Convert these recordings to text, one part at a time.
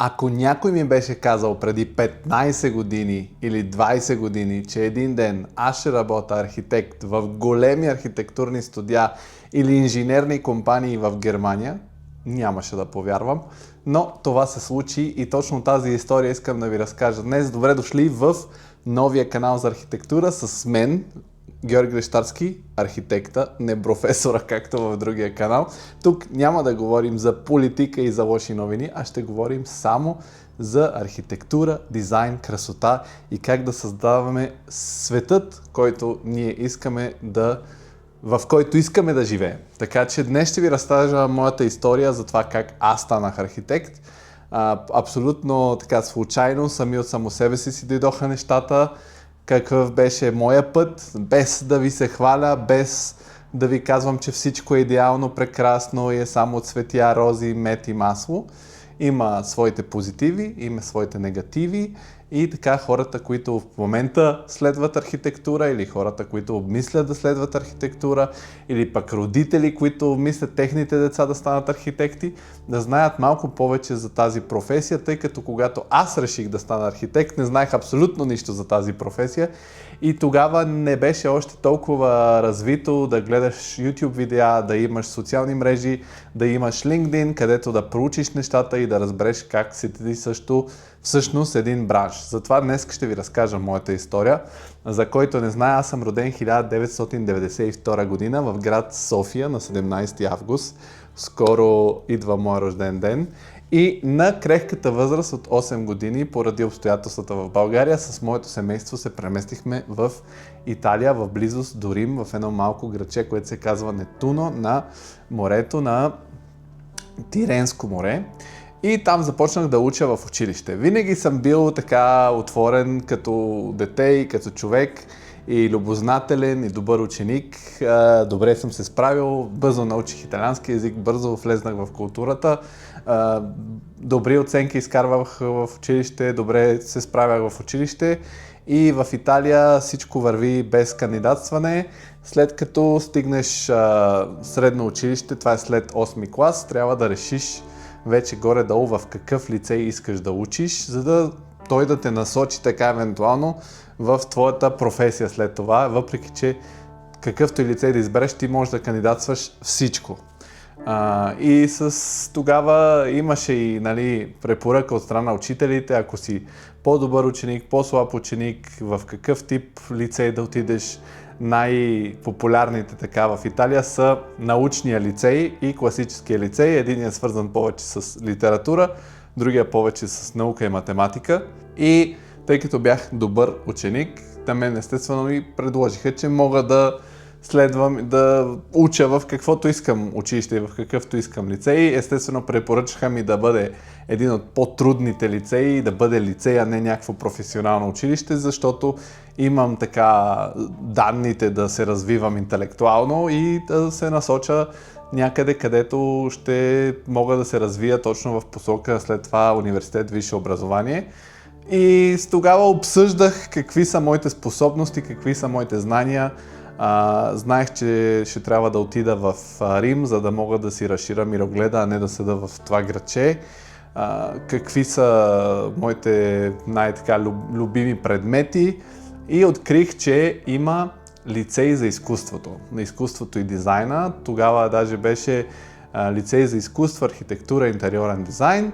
Ако някой ми беше казал преди 15 години или 20 години, че един ден аз ще работя архитект в големи архитектурни студия или инженерни компании в Германия, нямаше да повярвам. Но това се случи и точно тази история искам да ви разкажа днес. Добре дошли в новия канал за архитектура с мен, Георги Лещарски, архитекта, не професора, както в другия канал. Тук няма да говорим за политика и за лоши новини, а ще говорим само за архитектура, дизайн, красота и как да създаваме светът, който ние в който искаме да живеем. Така че днес ще ви разкажа моята история за това как аз станах архитект. Абсолютно така случайно, сами от само себе си дойдоха нещата. Какъв беше моя път, без да ви се хваля, без да ви казвам, че всичко е идеално, прекрасно и е само цветя, рози, мед и масло. Има своите позитиви, има своите негативи и така хората, които в момента следват архитектура или хората, които обмислят да следват архитектура или пък родители, които мислят техните деца да станат архитекти, да знаят малко повече за тази професия, тъй като когато аз реших да стана архитект, не знаех абсолютно нищо за тази професия и тогава не беше още толкова развито да гледаш YouTube видеа, да имаш социални мрежи, да имаш LinkedIn, където да проучиш нещата и да разбереш как се ти също всъщност един бранш. Затова днес ще ви разкажа моята история. За който не знае, аз съм роден 1992 година в град София на 17 август. Скоро идва мой рожден ден. И на крехката възраст от 8 години, поради обстоятелствата в България, с моето семейство се преместихме в Италия, в близост до Рим, в едно малко градче, което се казва Нетуно, на морето на Тиренско море. И там започнах да уча в училище. Винаги съм бил така отворен като дете и като човек и любознателен и добър ученик. Добре съм се справил, бързо научих италиански език, бързо влезнах в културата. Добри оценки изкарвах в училище, добре се справях в училище и в Италия всичко върви без кандидатстване. След като стигнеш средно училище, това е след 8 клас, трябва да решиш вече горе-долу в какъв лицей искаш да учиш, за да той да те насочи така евентуално в твоята професия след това, въпреки че какъвто и лицей да избереш, ти можеш да кандидатстваш всичко. И тогава имаше и препоръка от страна на учителите, ако си по-добър ученик, по-слаб ученик, в какъв тип лицей да отидеш. Най-популярните така в Италия са научния лицей и класическия лицей. Единият е свързан повече с литература, другия повече с наука и математика. И тъй като бях добър ученик, на мен естествено ми предложиха, че мога да следвам, да уча в каквото искам училище и в какъвто искам лицей. Естествено препоръчаха ми да бъде един от по-трудните лицеи, да бъде лицей, а не някакво професионално училище, защото имам така данните да се развивам интелектуално и да се насоча някъде, където ще мога да се развия точно в посока след това университет, висше образование. И тогава обсъждах какви са моите способности, какви са моите знания. Знаех, че ще трябва да отида в Рим, за да мога да си разширя мирогледа, а не да седа в това градче. Какви са моите любими предмети и открих, че има лицей за изкуството, на изкуството и дизайна. Тогава даже беше лицей за изкуство, архитектура, интериорен дизайн.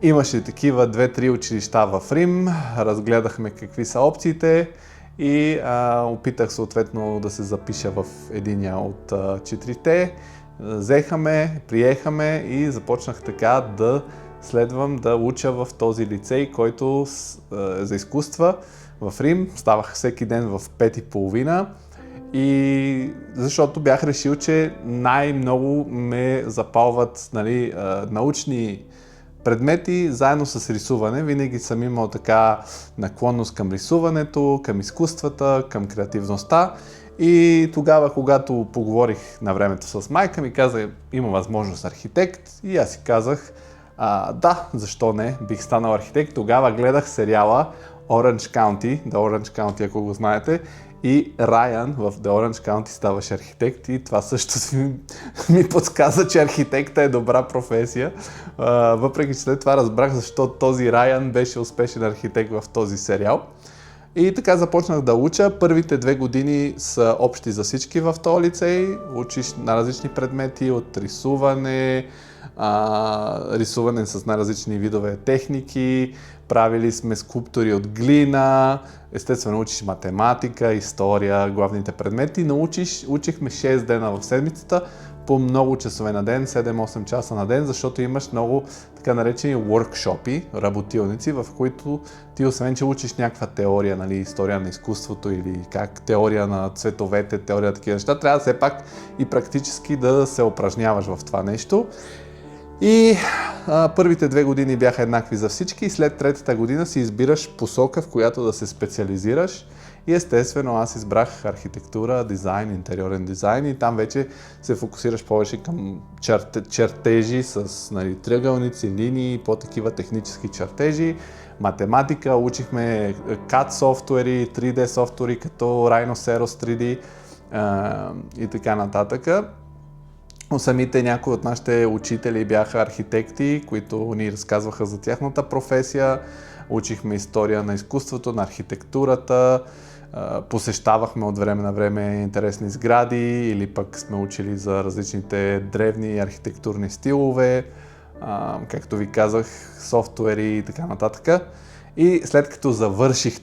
Имаше такива 2-3 училища в Рим, разгледахме какви са опциите и опитах съответно да се запиша в единия от 4-те. Взехаме, приехаме и започнах така да следвам да уча в този лицей, който за изкуства в Рим. Ставах всеки ден в 5:30 и защото бях решил, че най-много ме запалват научни предмети заедно с рисуване. Винаги съм имал така наклонност към рисуването, към изкуствата, към креативността. И тогава, когато поговорих на времето с майка ми, каза, има възможност архитект и аз си казах, Да, защо не, бих станал архитект. Тогава гледах сериала Orange County, The Orange County, ако го знаете, и Райан в The Orange County ставаше архитект и това също ми подсказа, че архитекта е добра професия. Въпреки че след това разбрах защо този Райан беше успешен архитект в този сериал. И така започнах да уча. Първите 2 години са общи за всички в този лицей. Учиш на различни предмети, от рисуване, рисуване с най-различни видове техники, правили сме скулптури от глина, естествено учиш математика, история, главните предмети. Учихме 6 дена в седмицата, по много часове на ден, 7-8 часа на ден, защото имаш много така наречени workshopи, работилници, в които ти освен, че учиш някаква теория, нали, история на изкуството или как теория на цветовете, теория на такива неща, трябва все пак и практически да се упражняваш в това нещо. И първите 2 години бяха еднакви за всички и след третата година си избираш посока, в която да се специализираш. И естествено аз избрах архитектура, дизайн, интериорен дизайн и там вече се фокусираш повече към чертежи с, нали, триъгълници, линии, по-такива технически чертежи. Математика, учихме CAD софтуери, 3D софтуери като Rhinoceros 3D и така нататък. Самите някои от нашите учители бяха архитекти, които ни разказваха за тяхната професия. Учихме история на изкуството, на архитектурата, посещавахме от време на време интересни сгради или пък сме учили за различните древни архитектурни стилове, както ви казах, софтуери и така нататък. И след като завърших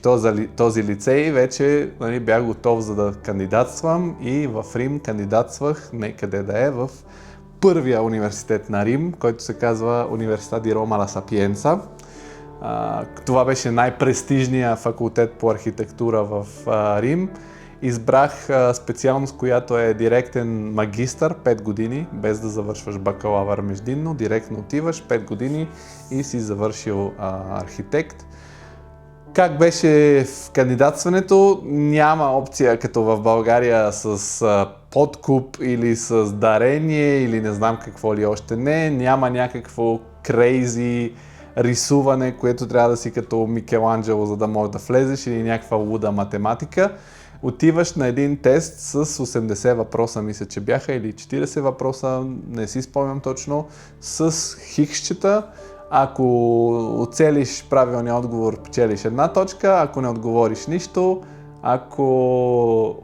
този лицей, вече, нали, бях готов за да кандидатствам и в Рим кандидатствах, къде да е, в първия университет на Рим, който се казва Университет ди Рома Ла Сапиенца. Това беше най-престижният факултет по архитектура в Рим. Избрах специалност, която е директен магистър, 5 години, без да завършваш бакалавър междинно, директно отиваш 5 години и си завършил архитект. Как беше в кандидатстването? Няма опция като в България с подкуп или с дарение или не знам какво ли още не. Няма някакво крейзи рисуване, което трябва да си като Микеланджело, за да можеш да влезеш, или някаква луда математика. Отиваш на един тест с 80 въпроса, мисля, че бяха, или 40 въпроса, не си спомням точно, с хиксчета. Ако оцелиш правилния отговор, печелиш 1 точка, ако не отговориш нищо, ако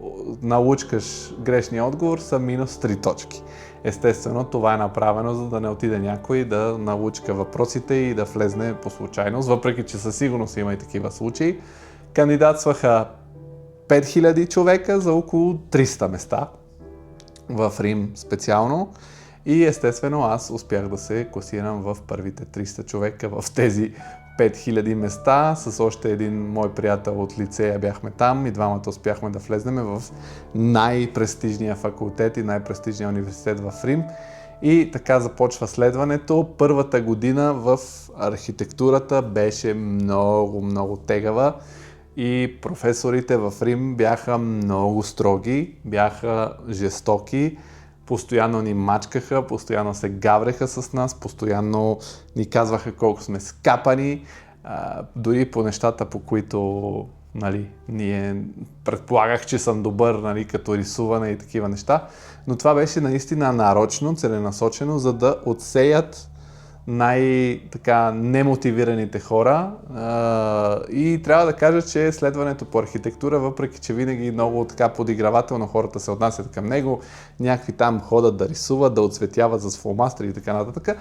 научкаш грешния отговор, са минус 3 точки. Естествено, това е направено, за да не отиде някой да научка въпросите и да влезне по случайност, въпреки че със сигурност има и такива случаи. Кандидатстваха 5000 човека за около 300 места в Рим специално. И естествено аз успях да се класирам в първите 300 човека в тези 5000 места. С още един мой приятел от лицея бяхме там и двамата успяхме да влезнем в най-престижния факултет и най-престижния университет в Рим. И така започва следването. Първата година в архитектурата беше много тегава и професорите в Рим бяха много строги, бяха жестоки. Постоянно ни мачкаха, постоянно се гавреха с нас, постоянно ни казваха колко сме скапани, дори по нещата, по които, нали, ние предполагах, че съм добър, нали, като рисуване и такива неща, но това беше наистина нарочно, целенасочено, за да отсеят немотивираните хора и трябва да кажа, че следването по архитектура, въпреки че винаги много така подигравателно хората се отнасят към него, някакви там ходят да рисуват, да оцветяват с фломастери и така нататък,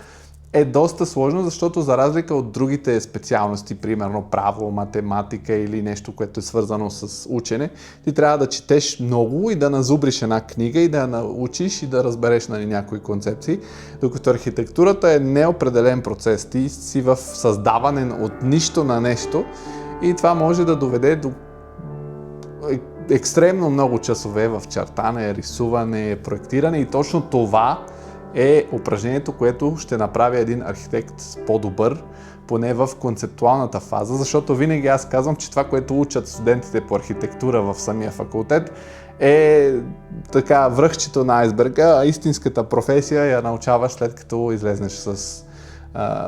е доста сложно, защото за разлика от другите специалности, примерно право, математика или нещо, което е свързано с учене, ти трябва да четеш много и да назубриш една книга и да я научиш и да разбереш, нали, някои концепции, докато архитектурата е неопределен процес. Ти си в създаване от нищо на нещо и това може да доведе до екстремно много часове в чертане, рисуване, проектиране и точно това е упражнението, което ще направи един архитект по-добър, поне в концептуалната фаза, защото винаги аз казвам, че това, което учат студентите по архитектура в самия факултет е така връхчето на айсберга, а истинската професия я научаваш след като излезнеш с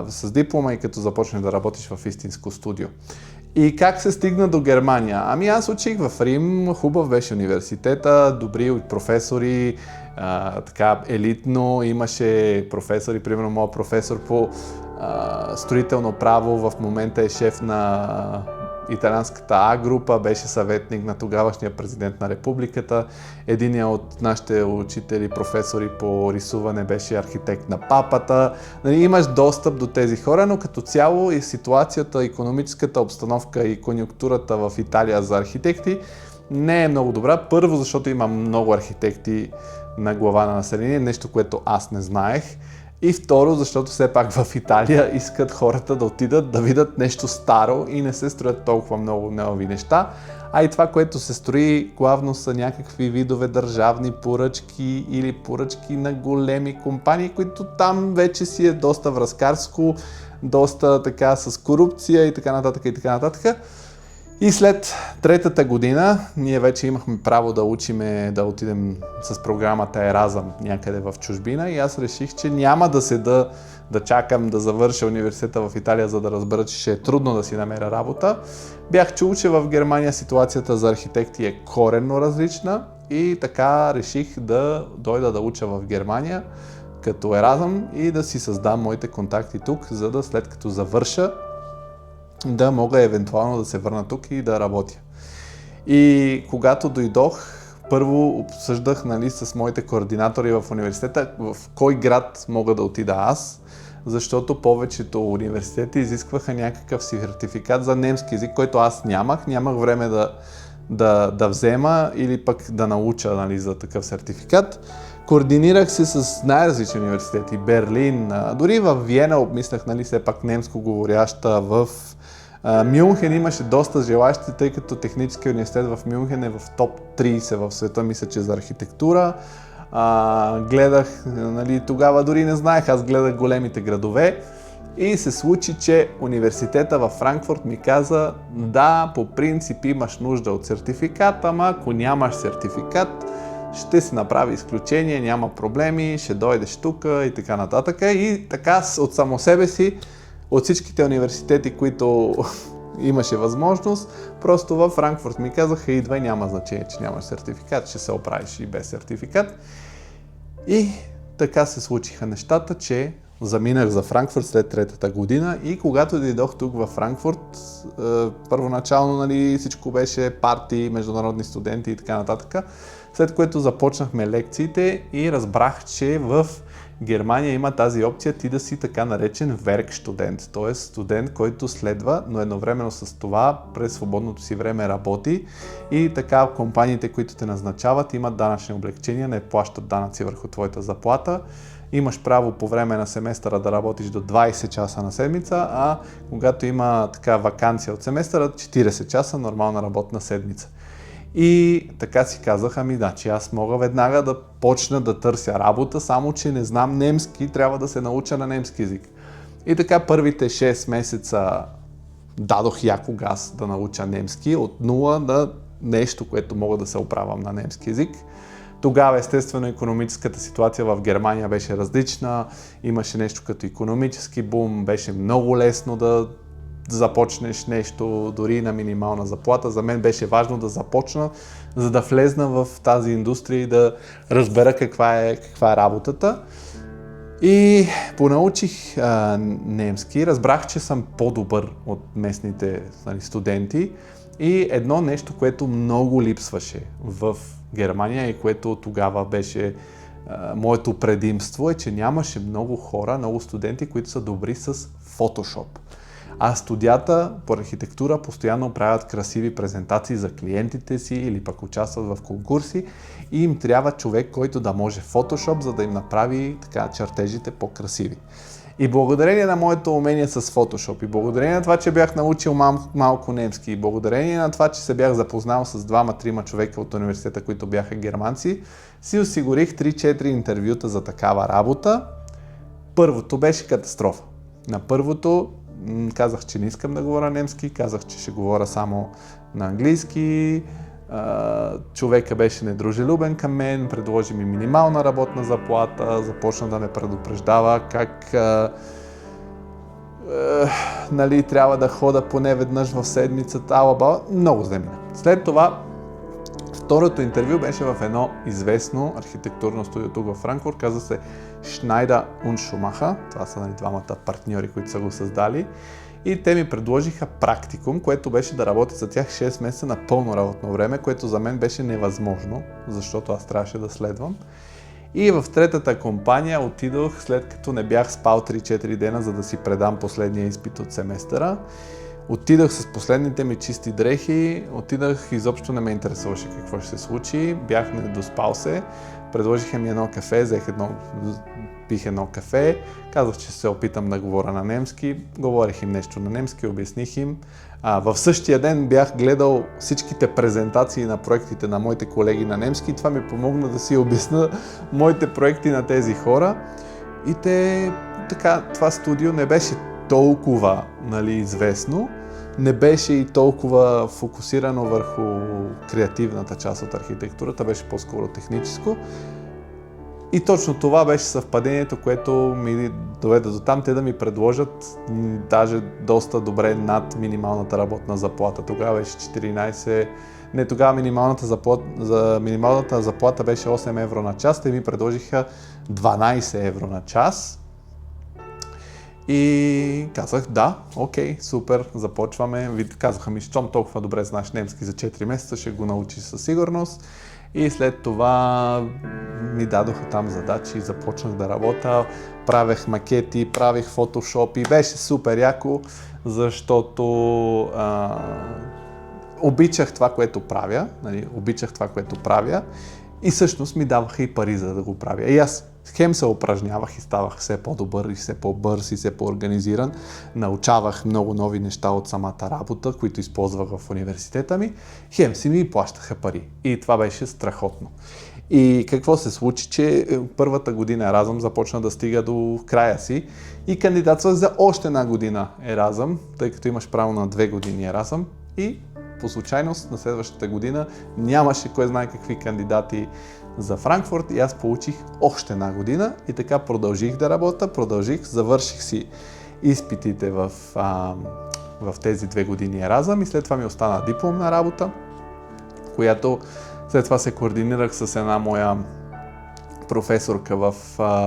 с диплома и като започнеш да работиш в истинско студио. И как се стигна до Германия? Ами аз учих в Рим, хубав беше университета, добри професори, така елитно, имаше професори, примерно моят професор по строително право в момента е шеф на италианската А-група, беше съветник на тогавашния президент на републиката. Единият от нашите учители, професори по рисуване беше архитект на папата. Нали, имаш достъп до тези хора, но като цяло и ситуацията, икономическата обстановка и конюнктурата в Италия за архитекти не е много добра. Първо, защото има много архитекти на глава на население, нещо, което аз не знаех. И второ, защото все пак в Италия искат хората да отидат да видят нещо старо и не се строят толкова много нови неща. А и това, което се строи, главно са някакви видове държавни поръчки или поръчки на големи компании, които там вече си е доста връзкарско, доста така с корупция и така нататък и така нататък. И след третата година ние вече имахме право да учиме, да отидем с програмата Еразъм някъде в чужбина и аз реших, че няма да седа да чакам да завърша университета в Италия, за да разбера, че ще е трудно да си намеря работа. Бях чул, че в Германия ситуацията за архитекти е коренно различна и така реших да дойда да уча в Германия като Еразъм и да си създам моите контакти тук, за да след като завърша да мога евентуално да се върна тук и да работя. И когато дойдох, първо обсъждах с моите координатори в университета в кой град мога да отида аз, защото повечето университети изискваха някакъв сертификат за немски език, който аз нямах време да взема или пък да науча за такъв сертификат. Координирах се с най-различни университети, Берлин, дори в Виена обмислях, все пак немско говоряща, в Мюнхен имаше доста желащи, тъй като Техническия университет в Мюнхен е в топ 30 в света, мисля, че за архитектура. Гледах, тогава дори не знаех, аз гледах големите градове и се случи, че университета във Франкфурт ми каза, да, по принцип имаш нужда от сертификат, ама ако нямаш сертификат, ще се направи изключение, няма проблеми, ще дойдеш тук и така нататък. И така от само себе си, от всичките университети, които имаше възможност, просто във Франкфурт ми казаха, идвай, няма значение, че нямаш сертификат, ще се оправиш и без сертификат. И така се случиха нещата, че заминах за Франкфурт след третата година и когато дойдох тук във Франкфурт, първоначално всичко беше парти, международни студенти и така нататък, след което започнахме лекциите и разбрах, че в Германия има тази опция ти да си така наречен веркстудент, т.е. студент, който следва, но едновременно с това през свободното си време работи и така компаниите, които те назначават, имат данъчни облекчения, не плащат данъци върху твоята заплата. Имаш право по време на семестъра да работиш до 20 часа на седмица, а когато има така ваканция от семестъра, 40 часа нормална работна седмица. И така си казах, значи аз мога веднага да почна да търся работа, само че не знам немски, трябва да се науча на немски език. И така първите 6 месеца дадох яко газ да науча немски, от нула на нещо, което мога да се оправям на немски език. Тогава естествено икономическата ситуация в Германия беше различна, имаше нещо като икономически бум, беше много лесно да започнеш нещо дори на минимална заплата. За мен беше важно да започна, за да влезна в тази индустрия и да разбера каква е работата. И понаучих немски, разбрах, че съм по-добър от местните студенти и едно нещо, което много липсваше в Германия и което тогава беше моето предимство е, че нямаше много хора, много студенти, които са добри с Photoshop. А студията по архитектура постоянно правят красиви презентации за клиентите си или пък участват в конкурси и им трябва човек, който да може Photoshop, за да им направи така чертежите по-красиви. И благодарение на моето умение с Photoshop, и благодарение на това, че бях научил малко немски, и благодарение на това, че се бях запознал с 2-3 човека от университета, които бяха германци, си осигурих 3-4 интервюта за такава работа. Първото беше катастрофа. На първото казах, че не искам да говоря немски, казах, че ще говоря само на английски. Човека беше недружелюбен към мен, предложи ми минимална работна заплата, започна да ме предупреждава как нали, трябва да хода поне веднъж в седмицата, алаба, много зле мина. След това, второто интервю беше в едно известно архитектурно студио тук във Франкфурт, казва се Schneider und Schumacher, това са, нали, двамата партньори, които са го създали. И те ми предложиха практикум, което беше да работя за тях 6 месеца на пълно работно време, което за мен беше невъзможно, защото аз трябваше да следвам. И в третата компания отидох, след като не бях спал 3-4 дена, за да си предам последния изпит от семестъра. Отидох с последните ми чисти дрехи, изобщо не ме интересуваше какво ще се случи, бях недоспал се, предложиха ми едно кафе, пих едно кафе, казах, че се опитам да говоря на немски, говорих им нещо на немски, обясних им. В същия ден бях гледал всичките презентации на проектите на моите колеги на немски и това ми помогна да си обясня моите проекти на тези хора. И това студио не беше толкова, нали, известно, не беше и толкова фокусирано върху креативната част от архитектурата, беше по-скоро техническо. И точно това беше съвпадението, което ми доведе до там, те да ми предложат даже доста добре над минималната работна заплата. Тогава беше 14, не тогава минималната заплата беше 8 евро на час, те ми предложиха 12 евро на час. И казах, да, окей, супер, започваме. Казаха ми, щом толкова добре знаеш немски за 4 месеца, ще го научиш със сигурност. И след това ми дадоха там задачи, започнах да работя, правех макети, правих фотошоп и беше супер яко, защото обичах това, което правя, нали, и всъщност ми даваха и пари за да го правя. И аз хем се упражнявах и ставах все по-добър и все по-бърз и все по-организиран. Научавах много нови неща от самата работа, които използвах в университета ми. Хем си ми плащаха пари. И това беше страхотно. И какво се случи, че първата година Еразъм започна да стига до края си и кандидатствах за още една година Еразъм, тъй като имаш право на 2 години Еразъм и по случайност на следващата година нямаше кой знае какви кандидати за Франкфурт и аз получих още една година и така продължих да работя, завърших си изпитите в тези 2 години Еразъм и след това ми остана дипломна работа, която след това се координирах с една моя професорка в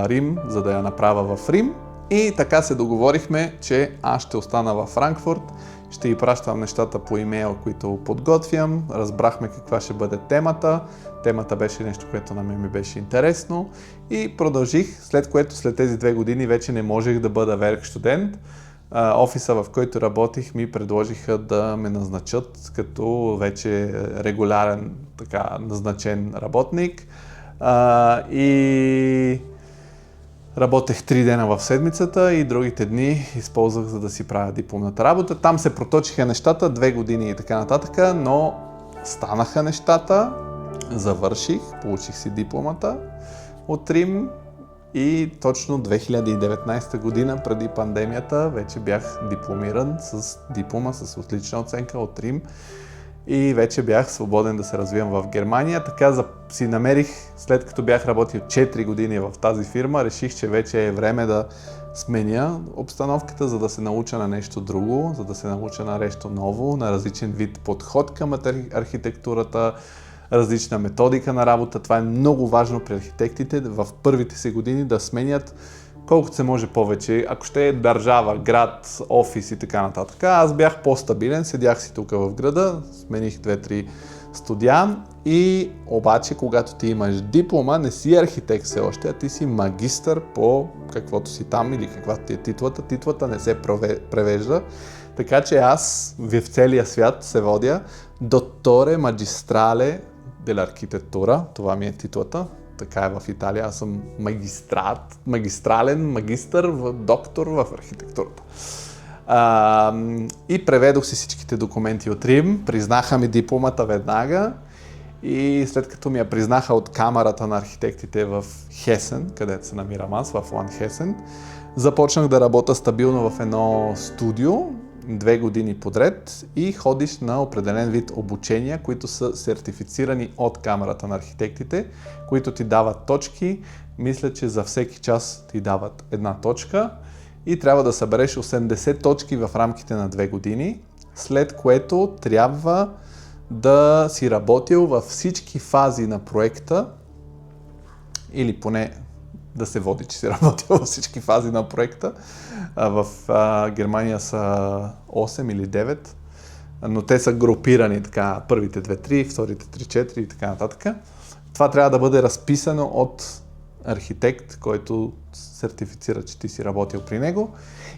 Рим, за да я направя в Рим. И така се договорихме, че аз ще остана във Франкфурт, ще й пращам нещата по имейл, които подготвям, разбрахме каква ще бъде темата. Темата беше нещо, което на мен ми беше интересно и продължих, след което след тези 2 години вече не можех да бъда веркстудент. Офиса, в който работих, ми предложиха да ме назначат като вече регулярен назначен работник. И работех 3 дена в седмицата и другите дни използвах, за да си правя дипломната работа. Там се проточиха нещата, 2 години и така нататък, но станаха нещата, завърших, получих си дипломата от Рим и точно 2019 година, преди пандемията, вече бях дипломиран с диплома, с отлична оценка от Рим. И вече бях свободен да се развивам в Германия. Така си намерих, след като бях работил 4 години в тази фирма, реших, че вече е време да сменя обстановката, за да се науча на нещо друго, за да се науча на нещо ново, на различен вид подход към архитектурата, различна методика на работа. Това е много важно при архитектите в първите си години да сменят колкото се може повече, ако ще е държава, град, офис и така нататък. Аз бях по-стабилен, седях си тук в града, смених 2-3 студия и обаче, когато ти имаш диплома, не си архитект все още, а ти си магистър по каквото си там или каквато ти е титлата. Титлата не се превежда, така че аз в целия свят се водя Dotore Magistrale dell'Architettura, това ми е титлата. Така е в Италия, аз съм магистрален магистър, доктор в архитектурата. И преведох си всичките документи от Рим, признаха ми дипломата веднага и след като ми я признаха от камарата на архитектите в Хесен, където се намирам аз, в Ланд Хесен, започнах да работя стабилно в едно студио, 2 години подред и ходиш на определен вид обучения, които са сертифицирани от камарата на архитектите, които ти дават точки. Мисля, че за всеки час ти дават 1 точка и трябва да събереш 80 точки в рамките на 2 години, след което трябва да си работил във всички фази на проекта, или поне да се води, че си работил във всички фази на проекта. В Германия са 8 или 9, но те са групирани така, първите 2-3, вторите 3-4 и така нататък. Това трябва да бъде разписано от архитект, който сертифицира, че ти си работил при него.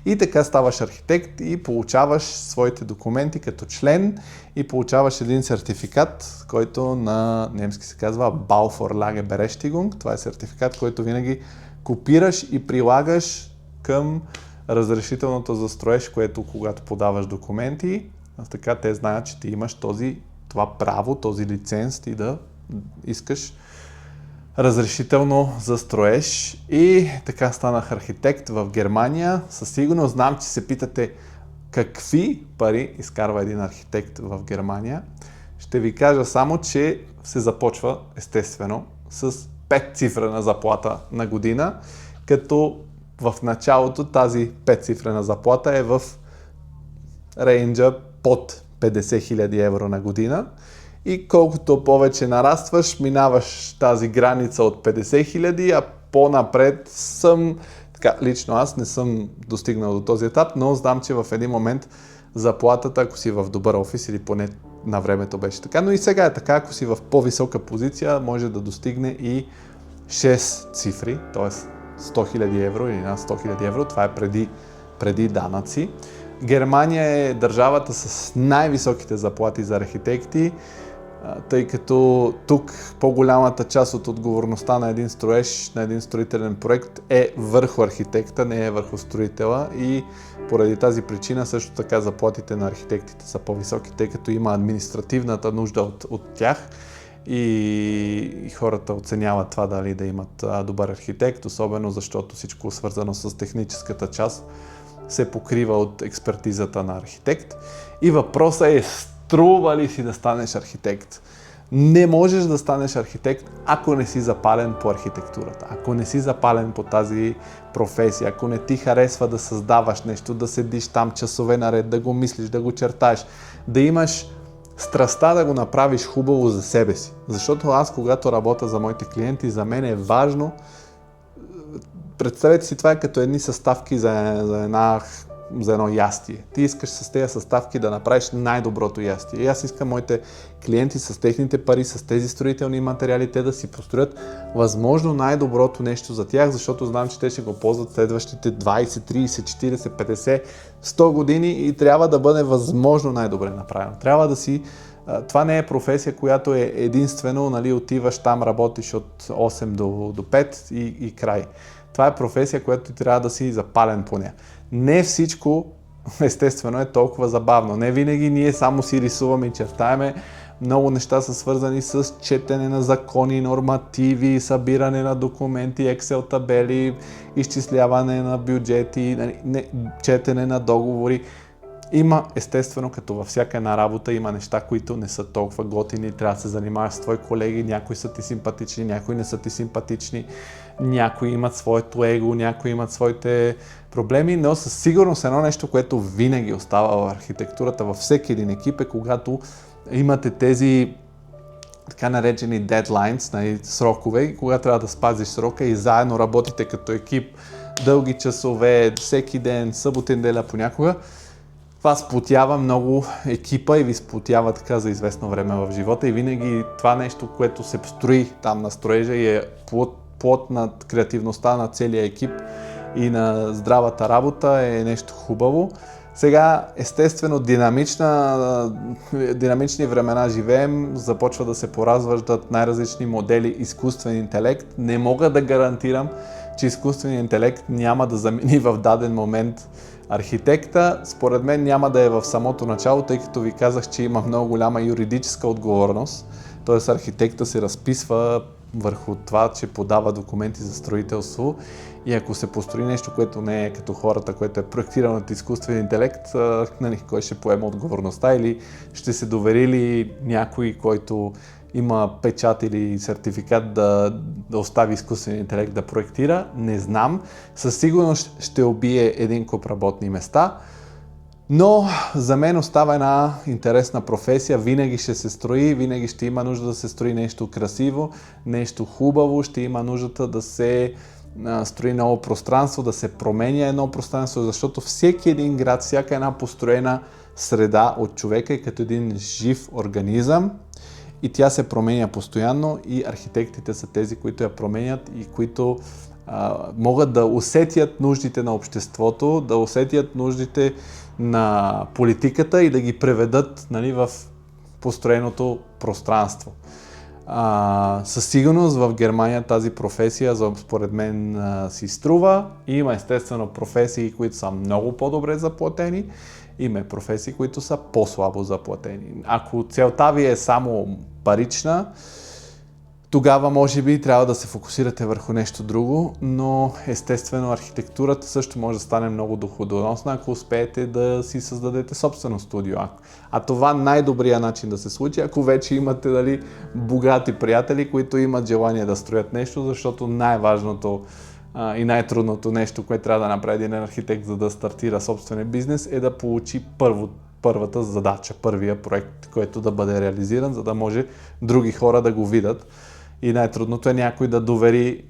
И така ставаш архитект и получаваш своите документи като член и получаваш един сертификат, който на немски се казва Bauvorlage Berechtigung. Това е сертификат, който винаги копираш и прилагаш към разрешителното за строеж, което когато подаваш документи, така те знаят, че ти имаш това право, този лиценз ти да искаш разрешително за строеж. И така станах архитект в Германия. Със сигурност знам, че се питате какви пари изкарва един архитект в Германия. Ще ви кажа само, че се започва естествено с 5-цифрена заплата на година, като в началото тази 5-цифрена заплата е в рейнджа под 50 000 евро на година. И колкото повече нарастваш, минаваш тази граница от 50 000, а по-напред лично аз не съм достигнал до този етап, но знам, че в един момент заплатата, ако си в добър офис или поне на времето беше така, но и сега е така, ако си в по-висока позиция, може да достигне и 6 цифри, т.е. 100 000 евро или над 100 000 евро, това е преди данъци. Германия е държавата с най-високите заплати за архитекти, тъй като тук по-голямата част от отговорността на един строеж, на един строителен проект е върху архитекта, не е върху строителя, и поради тази причина също така заплатите на архитектите са по-високи, тъй като има административната нужда от тях и хората оценяват това дали да имат добър архитект, особено защото всичко свързано с техническата част се покрива от експертизата на архитект. И въпросът е: струва ли си да станеш архитект? Не можеш да станеш архитект, ако не си запален по архитектурата, ако не си запален по тази професия, ако не ти харесва да създаваш нещо, да седиш там часове наред, да го мислиш, да го чертаеш, да имаш страстта да го направиш хубаво за себе си. Защото аз, когато работя за моите клиенти, за мен е важно. Представете си, това е като едни съставки за едно ястие. Ти искаш с тези съставки да направиш най-доброто ястие. И аз искам моите клиенти с техните пари, с тези строителни материали, те да си построят възможно най-доброто нещо за тях, защото знам, че те ще го ползват следващите 20, 30, 40, 50, 100 години и трябва да бъде възможно най-добре направено. Трябва да си... Това не е професия, която е единствено, отиваш там, работиш от 8 до 5 и край. Това е професия, която трябва да си запален по нея. Не всичко, естествено, е толкова забавно. Не винаги ние само си рисуваме и чертаеме. Много неща са свързани с четене на закони, нормативи, събиране на документи, Excel табели, изчисляване на бюджети, четене на договори. Има, естествено, като във всяка една работа, има неща, които не са толкова готини, трябва да се занимаваш с твои колеги, някои са ти симпатични, някои не са ти симпатични, някои имат своето его, някои имат своите проблеми, но със сигурност едно нещо, което винаги остава в архитектурата, във всеки един екип, е когато имате тези така наречени deadlines, срокове, когато трябва да спазиш срока и заедно работите като екип, дълги часове, всеки ден, събота, неделя понякога. Това сплотява много екипа и ви сплотява така за известно време в живота, и винаги това нещо, което се строи там на строежа и е плод на креативността на целия екип и на здравата работа, е нещо хубаво. Сега, естествено, динамични времена живеем, започва да се поразваждат най-различни модели изкуствен интелект. Не мога да гарантирам, че изкуственият интелект няма да замени в даден момент архитекта. Според мен няма да е в самото начало, тъй като ви казах, че има много голяма юридическа отговорност. Т.е. архитекта се разписва върху това, че подава документи за строителство, и ако се построи нещо, което не е като хората, което е проектирано от изкуствен интелект, кой ще поема отговорността, или ще се довери ли някой, който има печат или сертификат да остави изкуствен интелект да проектира, не знам. Със сигурност ще убие един куп работни места, но за мен остава една интересна професия, винаги ще се строи, винаги ще има нужда да се строи нещо красиво, нещо хубаво, ще има нуждата да се строи ново пространство, да се променя едно пространство, защото всеки един град, всяка една построена среда от човека е като един жив организъм и тя се променя постоянно и архитектите са тези, които я променят и които могат да усетят нуждите на обществото, да усетят нуждите на политиката и да ги преведат, нали, в построеното пространство. Със сигурност в Германия тази професия според мен си струва. Има естествено професии, които са много по-добре заплатени, има професии, които са по-слабо заплатени. Ако целта ви е само парична, тогава може би трябва да се фокусирате върху нещо друго, но естествено архитектурата също може да стане много доходоносна, ако успеете да си създадете собствено студио. А това най-добрият начин да се случи, ако вече имате, дали, богати приятели, които имат желание да строят нещо, защото най-важното и най-трудното нещо, което трябва да направи един архитект, за да стартира собствен бизнес, е да получи първата задача, първия проект, който да бъде реализиран, за да може други хора да го видят. И най-трудното е някой да довери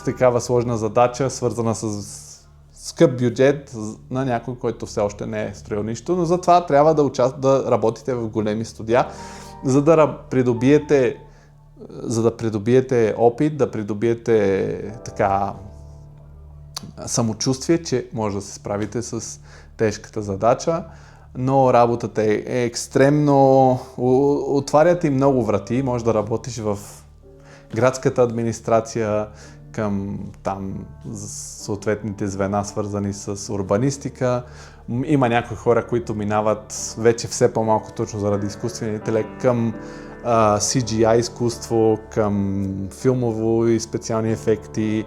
такава сложна задача, свързана с скъп бюджет на някой, който все още не е строил нищо, но затова трябва да работите в големи студия, за да придобиете опит, да придобиете така самочувствие, че може да се справите с тежката задача, но работата е екстремно, отварят и много врати, може да работиш в градската администрация, към там съответните звена, свързани с урбанистика. Има някои хора, които минават вече все по-малко точно заради изкуствения интелект към CGI изкуство, към филмово и специални ефекти.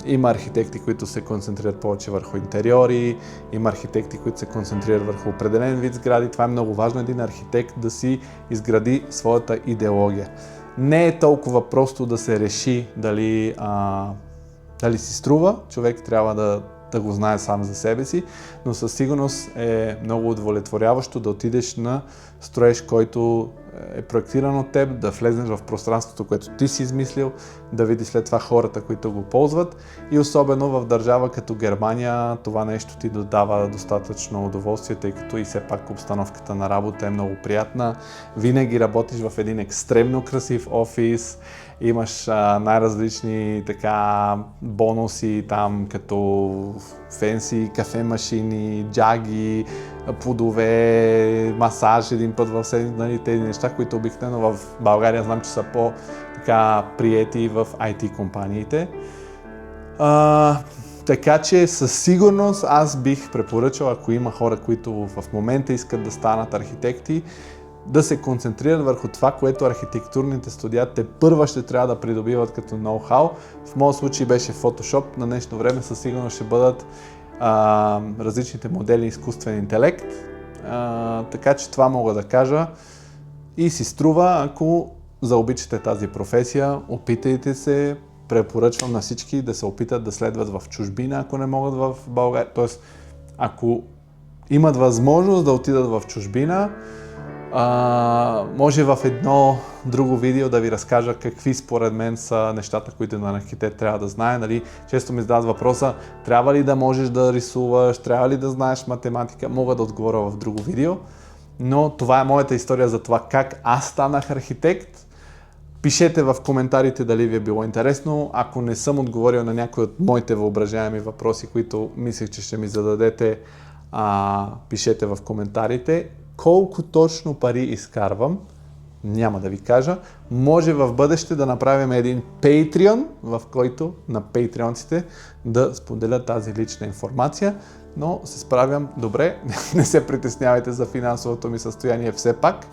Има архитекти, които се концентрират повече върху интериори, има архитекти, които се концентрират върху определен вид сгради. Това е много важно, един архитект да си изгради своята идеология. Не е толкова просто да се реши дали си струва, човек трябва да го знае сам за себе си, но със сигурност е много удовлетворяващо да отидеш на строеж, който е проектиран от теб, да влезеш в пространството, което ти си измислил, да видиш след това хората, които го ползват и особено в държава като Германия това нещо ти додава достатъчно удоволствие, тъй като и все пак обстановката на работа е много приятна. Винаги работиш в един екстремно красив офис, имаш най-различни така бонуси там, като фенси кафе машини, джаги, плодове, масаж един път в седмицата, нали, тези неща, които обикновено в България знам, че са по-така приети в IT компаниите. Така че със сигурност аз бих препоръчал, ако има хора, които в момента искат да станат архитекти, да се концентрират върху това, което архитектурните студия те първа ще трябва да придобиват като ноу-хау. В моят случай беше Photoshop, на днешно време със сигурност ще бъдат различните модели изкуствен интелект. Така че това мога да кажа и си струва, ако заобичате тази професия, опитайте се, препоръчвам на всички да се опитат да следват в чужбина, ако не могат в България. Тоест, ако имат възможност да отидат в чужбина, може в едно друго видео да ви разкажа какви според мен са нещата, които на архитект трябва да знае. Нали? Често ми задават въпроса, трябва ли да можеш да рисуваш, трябва ли да знаеш математика, мога да отговоря в друго видео. Но това е моята история за това как аз станах архитект. Пишете в коментарите дали ви е било интересно. Ако не съм отговорил на някои от моите въображаеми въпроси, които мислех, че ще ми зададете, пишете в коментарите. Колко точно пари изкарвам, няма да ви кажа. Може в бъдеще да направим един Patreon, в който на патреонците да споделят тази лична информация, но се справям добре. Не се притеснявайте за финансовото ми състояние все пак.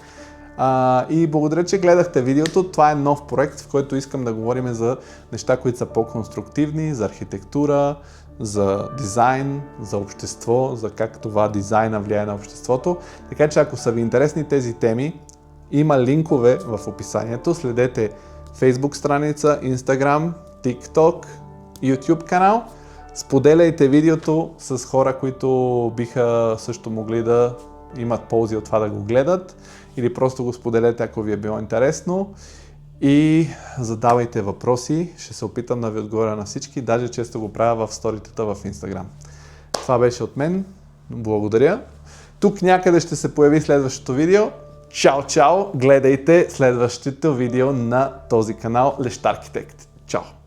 И благодаря, че гледахте видеото. Това е нов проект, в който искам да говорим за неща, които са по-конструктивни, за архитектура, за дизайн, за общество, за как това дизайна влияе на обществото. Така че ако са ви интересни тези теми, Има линкове в описанието. Следете Facebook страница, Instagram, TikTok, YouTube канал. Споделяйте видеото с хора, които биха също могли да имат ползи от това да го гледат, или просто го споделете, ако ви е било интересно. И задавайте въпроси, ще се опитам да ви отговоря на всички, даже често го правя в сторитата в Instagram. Това беше от мен, благодаря. Тук някъде ще се появи следващото видео. Чао, чао! Гледайте следващото видео на този канал Лещ Архитект. Чао!